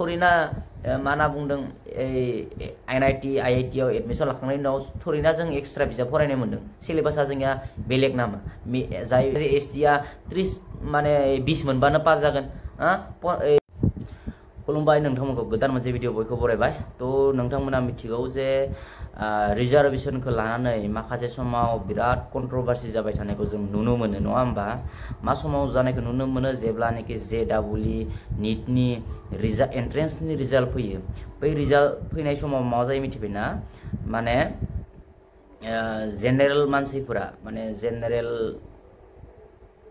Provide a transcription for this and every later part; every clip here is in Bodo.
थरिना माना बुंदों NIT IIT आव एडमिशन लाखांनायनि उनाव थरिना जों एक्सट्रा बिजाब फरायनो मोनदों सिलेबासा जोंनिया बेलेग नामा जाय ST आ 30 माने 20 मोनबानो पास जागोन खुलुमबाय नोंथांमोनखौ गोदान मोनसे भिडिअ बयखौ बरायबाय तो नोंथांमोना मिथिगौ जे रिजार्वेशनखौ लानानै माखासे समाव बिराद कन्ट्रोभार्सि जाबाय थानायखौ जों नुनो मोनो नङा होमबा मा समाव जानायखौ नुनो मोनो जेब्लानोखि JEE नीटनि एन्ट्रेन्सनि रिजाल्ट फैयो बै रिजाल्ट फैनाय समाव मा जायो मिथिबायना माने जेनेरेल मानसिफोरा माने जेनेरेल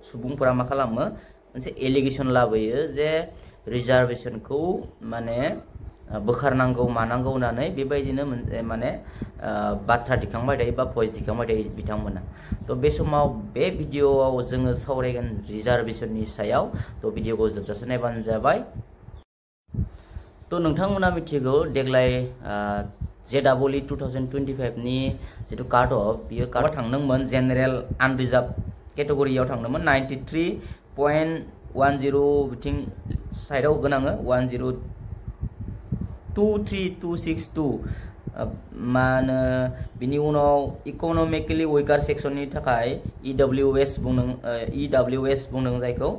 सुबुंफोरा मा खालामो मोनसे एलिगेशन लाबोयो जे रिजार्वेशनखौ माने बोखारनांगौ मानांगौ होननानै बेबायदिनो माने बाथ्रा दिखांबाय थायो बा भइस दिखांबाय थायो बिथांमोना तो बे समाव बे भिडिअआव जोङो सावरायगोन रिजार्वेशननि सायाव तो भिडिअखौ जोबजासे नायबानो जाबाय तो नोंथांमोना मिथिगौ देग्लाय JEE 2025 नि जितु काट अफ बियो काट थांदोंमोन जेनेरेल आनरिजार्भ केटेगरियाव थांदोंमोन 93.10 बिथिं साइडआव गोनाङो 1023262 मानो बिनि उनाव इकोनॉमिकली वीकार सेक्शननि थाखाय EWS बुंदों जायखौ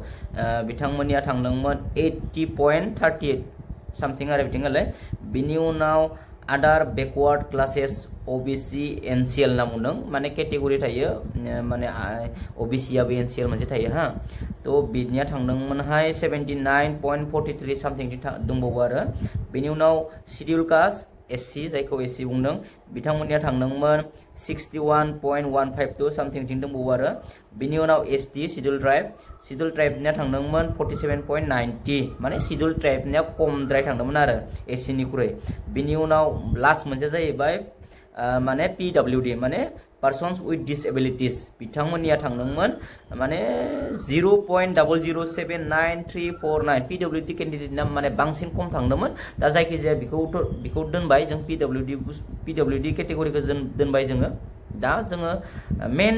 बिथांमोननिया थांदोंमोन 80.38 सामथिं आरो बिथिंगालाय बिनि उनाव other backward classes OBC NCL ना बुंदों माने कैटेगरी थायो माने OBC आबो NCL मोनसे थायो हा तो बिनिया थांदोंमोन हाय 79.43 सामथिं दंबावो आरो बिनि उनाव शेड्यूल कास्ट SC जायखौ SC बुंदों बिथांमोननिया थांदोंमोन 61.152 सामथिं दंबावो आरो बिनि उनाव ST शेड्यूल ट्राइबनिया थांदोंमोन 47.90 माने शेड्यूल ट्राइबनिया खमद्राय थांदोंमन आरो SC निख्रुइ बिनि उनाव लास्ट मोनसे जाहैबाय माने PWD माने persons with disabilities बिथांमोननिया थांदोंमोन माने 0.0079349 PWD कैंडिडेट ना माने बांसिन खम थांदोंमोन दा जायखि जाया बिखौ दोनबाय जों PWD कैटेगरिखौ जों दोनबाय जोङो दा जोङो मेन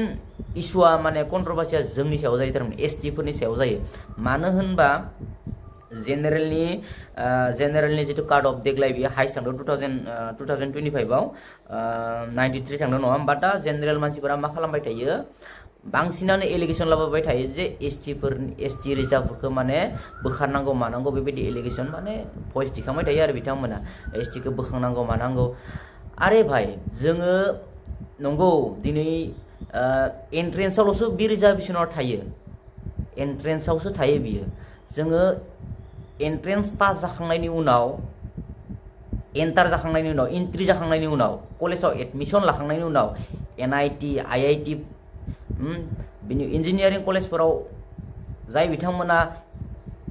इशुआ माने कन्ट्रोभार्सिया जोंनि सायाव जायो थारमाने ST फोरनि सायाव जायो मानो होनबा जेनेरेलनि जितु काट अफ देग्लाय बियो हाइस्ट थांदों 2025 आव 93 थांदों नङा होमबा दा जेनेरेल मानसिफोरा मा खालामबाय थायो बांसिनानो एलिगेशन लाबोबाय थायो जे ST रिजार्भफोरखौ माने बोखारनांगौ मानांगौ बेबायदि एलिगेशन माने भइस दिखांबाय थायो आरो बिथांमोना ST खौ बोखारनांगौ मानांगौ आरे भाई जोङो नंगौ दिनै एन्ट्रेन्सआवल'सो बि रिजार्वेशनाव थायो एन्ट्रेन्सआवसो थायो बियो जोङो एन्ट्रेन्स पास जाखांनायनि उनाव एन्टार जाखांनायनि उनाव एन्ट्रि जाखांनायनि उनाव कलेजाव एडमिशन लाखांनायनि उनाव NIT IIT बिनि इंजिनियारिं कलेजफोराव जाय बिथांमोना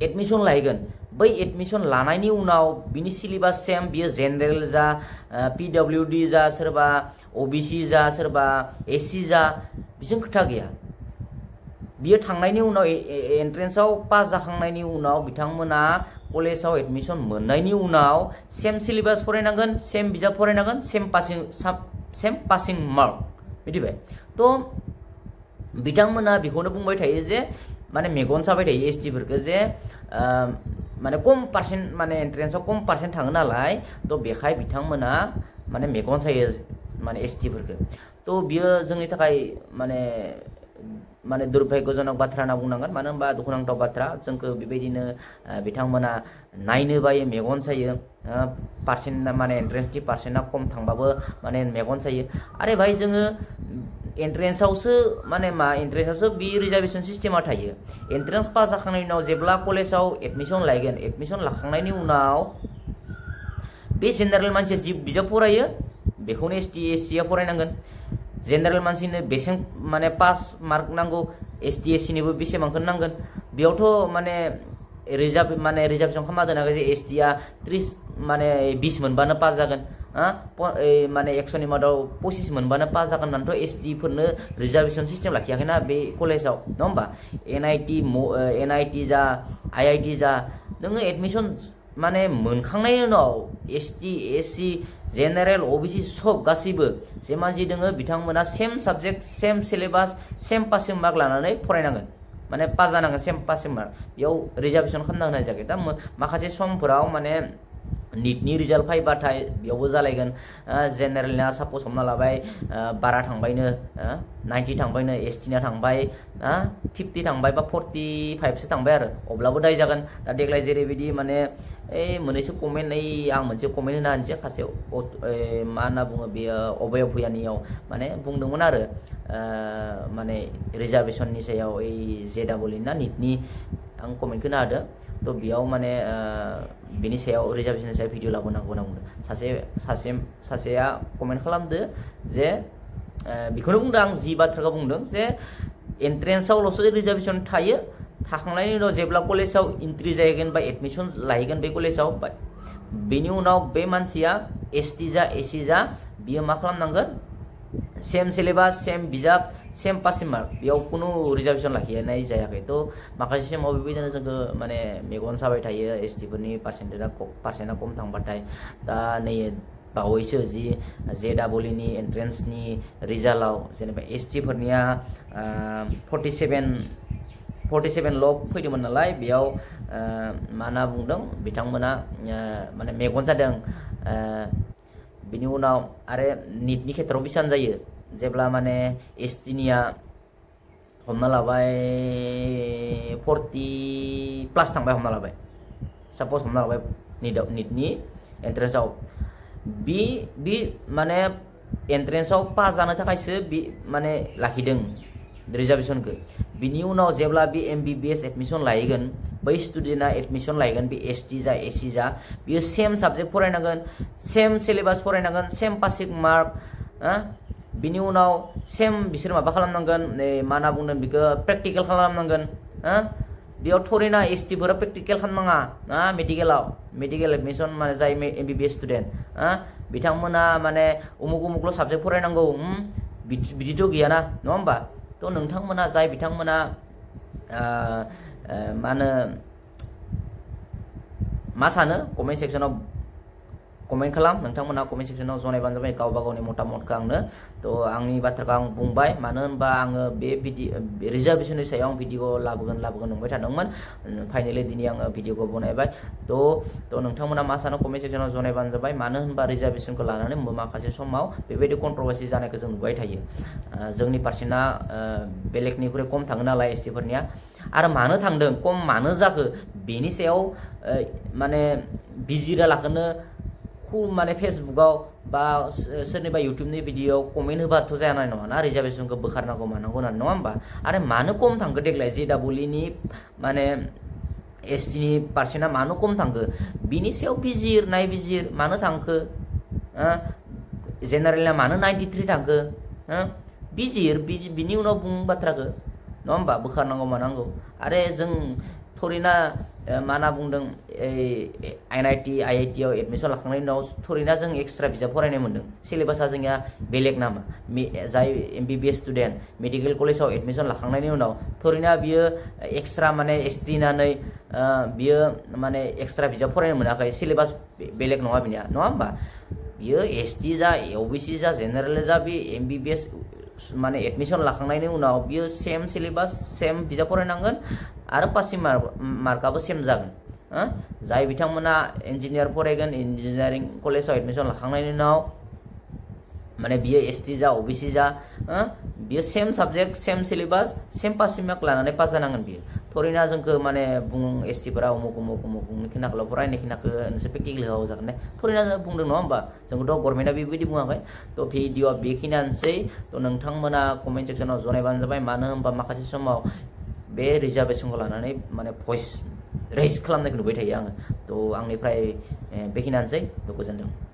एडमिशन लायगोन बै एडमिशन लानायनि उनाव बिनि सिलेबास सेम बियो जेनेरेल जा PWD जा सोरबा OBC जा सोरबा SC जा बिजों खोथा गैया बियो थांनायनि उनाव एन्ट्रेन्सआव पास जाखांनायनि उनाव बिथांमोना कलेजाव एडमिशन मोननायनि उनाव सेम सिलेबास फरायनांगोन सेम बिजाब फरायनांगोन सेम पासिं मार्क मिथिबाय तो बिथांमोना बेखौनो बुंबाय थायो जे माने मेगन साबाय थायो ST फोरखौ जे माने कम पार्सेन्ट माने एन्ट्रेन्सआव कम पार्सेन्ट थाङो नालाय तो बेखाय बिथांमोना माने मेगन सायो माने ST फोरखौ तो बियो जोंनि थाखाय माने दुर्भाग्यजनक बाथ्रा होनना बुंनांगोन मानो होनबा दुखुनांथाव बाथ्रा जोंखौ बेबायदिनो बिथांमोना नायनो बायो मेगन सायो पार्सेन्ट माने एन्ट्रेन्सनि पार्सेन्टआ खम थांबाबो माने मेगन सायो आरे भाई जोङो एन्ट्रेन्सआवसो माने एन्ट्रेन्सआवसो बि रिजार्वेशन सिस्टेमा थायो एन्ट्रेन्स पास जाखांनायनि उनाव जेब्ला कलेजाव एडमिशन लायगोन एडमिशन लाखांनायनि उनाव बे जेनेरेल मानसिया जि बिजाब फरायो बेखौनो ST SC आ फरायनांगोन जेनेरेल मानसिनो बेसेबां माने पास मार्क नांगौ ST SC निबो बेसेबांखौ नांगोन बेयावथ' माने रिजार्वेशन खालामना दोनाखै जे ST आ 30 माने 20 मोनबानो पास जागोन माने 100 नि मादाव 25 मोनबानो पास जागोन होननानैथ' ST फोरनो रिजार्वेशन सिस्टेम लाखियाखैना बे कलेजाव नङा होमबा NIT जा IIT जा नोङो एडमिशन माने मोनखांनायनि उनाव ST SC जेनेरेल OBC सब गासिबो जे मानसि दोङो बिथांमोना same subject same syllabus same passing mark लानानै फरायनांगोन माने पास जानांगोन सेम पासिं मार्क बेयाव रिजार्भेसन खालामना होनाय जायाखै दा माखासे समफोराव माने नीटनि रिजाल्ट फैबाथाय बेयावबो जालायगोन जेनेरेलना साप'ज हमना लाबाय बारा थांबायनो 90 थांबायनो एसटिना थांबाय 50 थांबाय बा 45 सो थांबाय आरो अब्लाबो दाय जागोन दा देग्लाय जेरैबायदि माने मोननैसो कमेन्ट आं मोनसे कमेन्ट होना होनसै खासे मा होनना बुङो बेयो अबयव भुयानियाव माने बुंदोंमोन आरो माने रिजार्भेसननि सायाव जेडाबल ना नीटनि आं कमेन्ट होना होदों तो बेयाव माने बिनि सायाव रिजार्भेसननि सायाव भिडिअ लाबोनांगौ होनना बुंदों सासेया कमेन्ट खालामदो जे बेखौनो बुंदों आं जि बाथ्राखौ बुंदों जे एन्ट्रेन्सआवल'सो रिजार्भेसन थायो थाखांनायनि उनाव जेब्ला कलेजाव एन्ट्रि जाहैगोन बा एडमिसन लाहैगोन बे कलेजाव बेनि उनाव बे मानसिया एसटि जा एसि जा बियो मा खालामनांगोन सेम सिलेबास सेम बिजाब सेम पासिं मार्क बेयाव कुनु रिजार्भेसन लाखिनाय जायाखै तो माखासे समाव बेबायदिनो जोंखौ माने मेगन साबाय थायो एसटिफोरनि पार्सेन्टआ खम थांबाथाय दा नै बावैसो जि जेडाबलनि एन्ट्रेन्सनि रिजाल्टआव जेनेबा एसटिफोरनिया 47 ल' फैदोंमोन नालाय बेयाव मा होनना बुंदों बिथांमोना माने मेगन जादों बिनि उनाव आरो नीटनि खेथ्रआव बेसेबां जायो जेब्ला माने एसटिनिया हमना लाबाय 40+ थांबाय हमना लाबाय साप'ज हमना लाबाय नीटनि एन्ट्रेन्सआव बि माने एन्ट्रेन्सआव पास जानो थाखायसो माने लाखिदों रिजार्भेसनखौ बिनि उनाव जेब्ला बे MBBS एडमिसन लाहैगोन बै स्टुडेन्टआ एडमिसन लाहैगोन बे एसटि जा एसि जा बियो सेम साबजेक्ट फरायनांगोन सेम सिलेबास फरायनांगोन सेम पासिं मार्क बिनि उनाव सेम बिसोर माबा खालामनांगोन मा होनना बुंदों बेखौ प्रेक्टिकेल खालामनांगोन बेयाव थरिना एसटिफोरा प्रेक्टिकेल खालामनाङा मेडिकेल एडमिसन माने जाय MBBS स्टुडेन्ट बिथांमोना माने उमुक साबजेक्ट फरायनांगौ बिदिथ' गैयाना नङा होमबा तो नोंथांमोना जाय बिथांमोना मा होनो मा सानो कमेन्ट सेक्सनाव कमेन्ट खालाम नोंथांमोना कमेन्ट सेक्सनाव जनायबानो जाबाय गावबा गावनि मतामतखौ आंनो तो आंनि बाथ्राखौ आं बुंबाय मानो होनबा आङो बे रिजार्भेसननि सायाव आं भिडिअ लाबोगोन नंबाय थादोंमोन फाइनालि दिनै आङो भिडिअखौ बनायबाय तो नोंथांमोना मा सानो कमेन्ट सेक्सनाव जनायबानो जाबाय मानो होनबा रिजार्भेसनखौ लानानै माखासे समाव बेबायदि कन्ट्रभार्सि जानायखौ जों नुबाय थायो जोंनि पार्सेन्टआ बेलेगनिख्रुइ खम थाङो नालाय एसटिफोरनिया आरो मानो थांदों खम मानो जाखो बेनि सायाव माने बिजिरालाखौनो माने फेसबुकाव बा सोरनिबा इउटुबनि भिडिअ कमेन्ट होबाथ' जानाय नङा ना रिजार्भेसनखौ बोखारनांगौ मानांगौ होननानै नङा होमबा आरो मानो खम थांखो देग्लाय जेडाबलनि माने एसटिनि पार्सेन्टआ मानो खम थांखो बिनि सायाव नायबिजिर मानो थांखो जेनेरेलना मानो 93 थांखो बिनि उनाव बुं बाथ्राखौ नङा होमबा बोखारनांगौ मानांगौ आरो जों थरिना मा होनना बुंदों NIT IIT आव एडमिसन लाखांनायनि उनाव थरिना जों एक्सट्रा बिजाब फरायनो मोन्दों सिलेबासा जोंनिया बेलेग नामा जाय MBBS स्टुडेन्ट मेडिकेल कलेजाव एडमिसन लाखांनायनि उनाव थरिना बियो एक्सट्रा माने एसटिनानै बियो माने एक्सट्रा बिजाब फरायनो मोनाखै सिलेबास बेलेग नङा बिनिया नङा होमबा बियो एसटि जा OBC जा जेनेरेल जा बे MBBS माने एडमिसन लाखांनायनि उनाव बियो सेम सिलेबास सेम बिजाब फरायनांगोन आरो पासिं मार्कआबो सेम जागोन जाय बिथांमोना इन्जिनियार फरायगोन इन्जिनियारिं कलेजाव एडमिसन लाखांनायनि उनाव माने बियो एसटि जा OBC जा बियो same subject same syllabus same passing mark लानानै पास जानांगोन बियो थरिना जोंखौ माने बुं एसटिफोरा उमुक खिनाखौल' फरायनाय खिनाखौ नोंसोर प्रेक्टिकेल होआबो जागोन दे थरिना बुंदों नङा होमबा जोंखौथ' गभर्नमेन्टआ बेबायदि बुङाखै तो भिडिअआ बेखिनियानोसै तो नोंथांमोना कमेन्ट सेक्सनाव जनायबानो जाबाय मानो होनबा माखासे समाव बे रिजार्भेसनखौ लानानै माने भइस रेज खालामनायखौ नुबाय थायो आङो तो आंनिफ्राय बेखिनियानोसै तो गोजोनथों।